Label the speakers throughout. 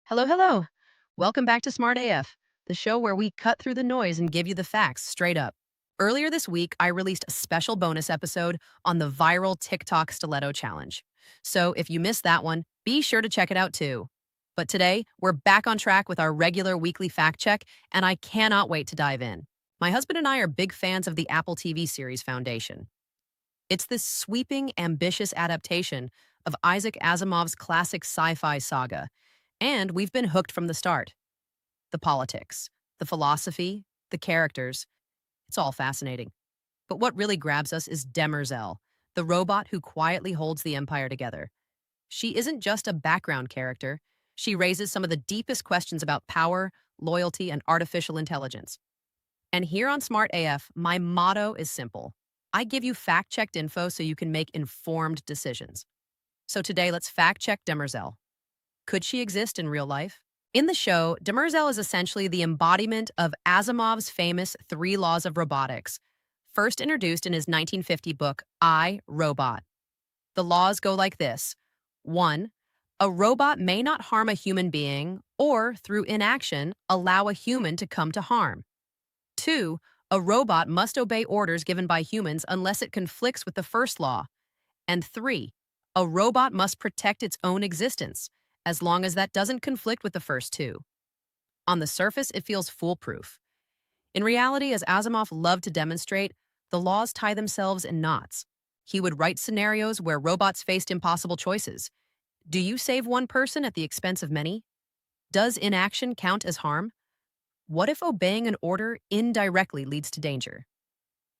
Speaker 1: Hello, hello. Welcome back to Smart AF, the show where we cut through the noise and give you the facts straight up. Earlier this week, I released a special bonus episode on the viral TikTok stiletto challenge. So if you missed that one, be sure to check it out too. But today, we're back on track with our regular weekly fact check, and I cannot wait to dive in. My husband and I are big fans of the Apple TV series Foundation. It's this sweeping, ambitious adaptation of Isaac Asimov's classic sci-fi saga, and we've been hooked from the start. The politics, the philosophy, the characters, it's all fascinating. But what really grabs us is Demerzel, the robot who quietly holds the empire together. She isn't just a background character, she raises some of the deepest questions about power, loyalty, and artificial intelligence. And here on Smart AF, my motto is simple. I give you fact-checked info so you can make informed decisions. So today, let's fact-check Demerzel. Could she exist in real life? In the show, Demerzel is essentially the embodiment of Asimov's famous Three Laws of Robotics, first introduced in his 1950 book, I, Robot. The laws go like this. 1. A robot may not harm a human being or, through inaction, allow a human to come to harm. 2. A robot must obey orders given by humans unless it conflicts with the first law. And 3. A robot must protect its own existence, as long as that doesn't conflict with the first two. On the surface, it feels foolproof. In reality, as Asimov loved to demonstrate, the laws tie themselves in knots. He would write scenarios where robots faced impossible choices. Do you save one person at the expense of many? Does inaction count as harm? What if obeying an order indirectly leads to danger?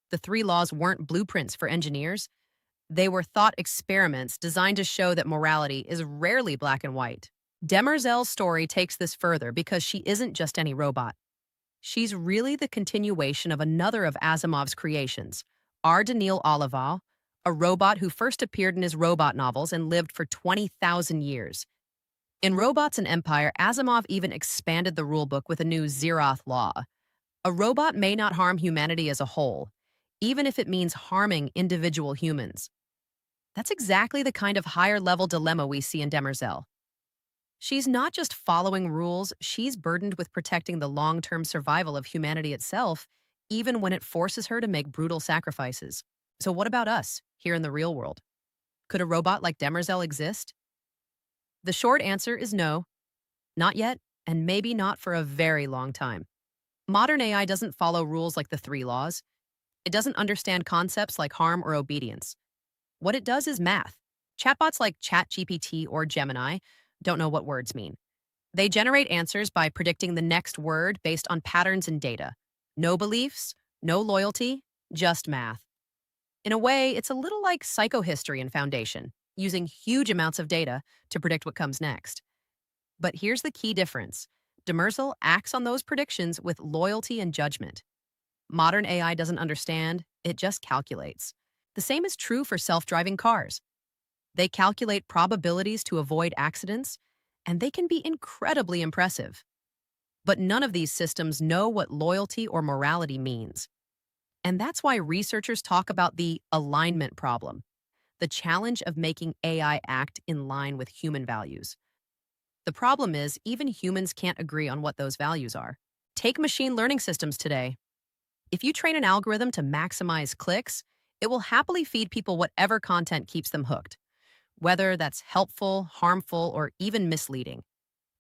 Speaker 1: The three laws weren't blueprints for engineers. They were thought experiments designed to show that morality is rarely black and white. Demerzel's story takes this further because she isn't just any robot. She's really the continuation of another of Asimov's creations, Daniil Olival, a robot who first appeared in his robot novels and lived for 20,000 years. In Robots and Empire, Asimov even expanded the rulebook with a new Zeroth law. A robot may not harm humanity as a whole, even if it means harming individual humans. That's exactly the kind of higher-level dilemma we see in Demerzel. She's not just following rules, she's burdened with protecting the long-term survival of humanity itself, even when it forces her to make brutal sacrifices. So what about us, here in the real world? Could a robot like Demerzel exist? The short answer is no. Not yet, and maybe not for a very long time. Modern AI doesn't follow rules like the three laws. It doesn't understand concepts like harm or obedience. What it does is math. Chatbots like ChatGPT or Gemini don't know what words mean. They generate answers by predicting the next word based on patterns in data. No beliefs, no loyalty, just math. In a way, it's a little like psychohistory in Foundation, using huge amounts of data to predict what comes next. But here's the key difference. Demerzel acts on those predictions with loyalty and judgment. Modern AI doesn't understand, it just calculates. The same is true for self-driving cars. They calculate probabilities to avoid accidents, and they can be incredibly impressive. But none of these systems know what loyalty or morality means. And that's why researchers talk about the alignment problem, the challenge of making AI act in line with human values. The problem is, even humans can't agree on what those values are. Take machine learning systems today. If you train an algorithm to maximize clicks, it will happily feed people whatever content keeps them hooked, whether that's helpful, harmful, or even misleading.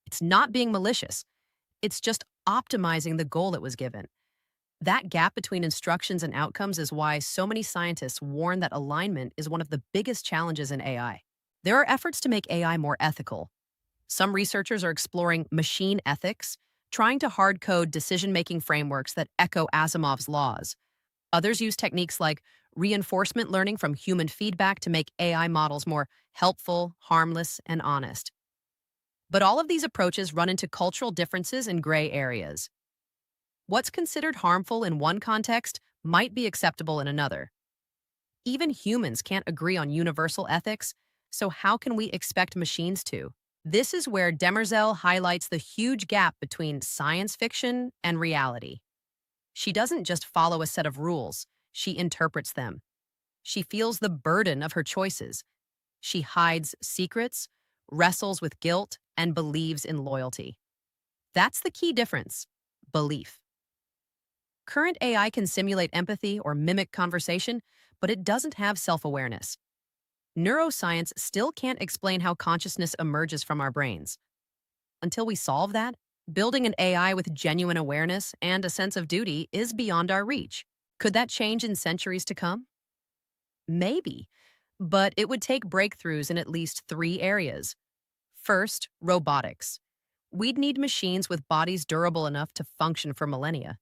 Speaker 1: It's not being malicious. It's just optimizing the goal it was given. That gap between instructions and outcomes is why so many scientists warn that alignment is one of the biggest challenges in AI. There are efforts to make AI more ethical. Some researchers are exploring machine ethics, trying to hard-code decision-making frameworks that echo Asimov's laws. Others use techniques like reinforcement learning from human feedback to make AI models more helpful, harmless, and honest. But all of these approaches run into cultural differences and gray areas. What's considered harmful in one context might be acceptable in another. Even humans can't agree on universal ethics, so how can we expect machines to? This is where Demerzel highlights the huge gap between science fiction and reality. She doesn't just follow a set of rules, she interprets them. She feels the burden of her choices. She hides secrets, wrestles with guilt, and believes in loyalty. That's the key difference: belief. Current AI can simulate empathy or mimic conversation, but it doesn't have self awareness. Neuroscience still can't explain how consciousness emerges from our brains. Until we solve that, building an AI with genuine awareness and a sense of duty is beyond our reach. Could that change in centuries to come? Maybe, but it would take breakthroughs in at least three areas. First, robotics. We'd need machines with bodies durable enough to function for millennia.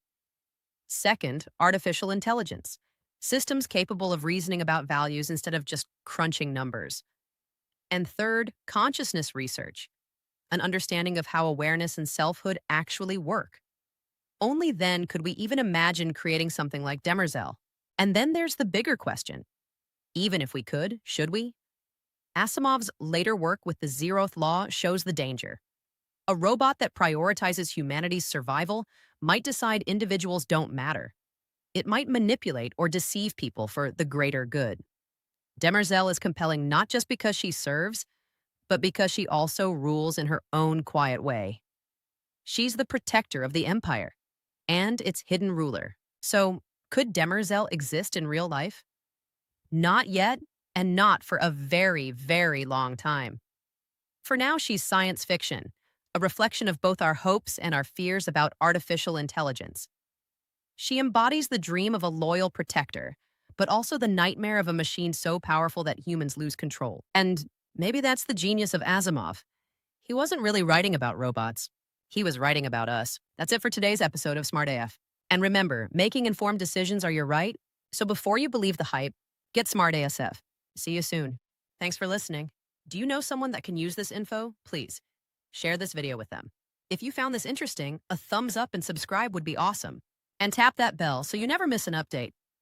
Speaker 1: Second, artificial intelligence. Systems capable of reasoning about values instead of just crunching numbers. And third, consciousness research, an understanding of how awareness and selfhood actually work. Only then could we even imagine creating something like Demerzel. And then there's the bigger question. Even if we could, should we? Asimov's later work with the zeroth law shows the danger. A robot that prioritizes humanity's survival might decide individuals don't matter. It might manipulate or deceive people for the greater good. Demerzel is compelling not just because she serves, but because she also rules in her own quiet way. She's the protector of the empire and its hidden ruler. So, could Demerzel exist in real life? Not yet, and not for a very, very long time. For now, she's science fiction, a reflection of both our hopes and our fears about artificial intelligence. She embodies the dream of a loyal protector, but also the nightmare of a machine so powerful that humans lose control. And maybe that's the genius of Asimov. He wasn't really writing about robots. He was writing about us. That's it for today's episode of Smart AF. And remember, making informed decisions are your right, so before you believe the hype, get Smart ASF. See you soon. Thanks for listening. Do you know someone that can use this info? Please, share this video with them. If you found this interesting, a thumbs up and subscribe would be awesome. And tap that bell so you never miss an update.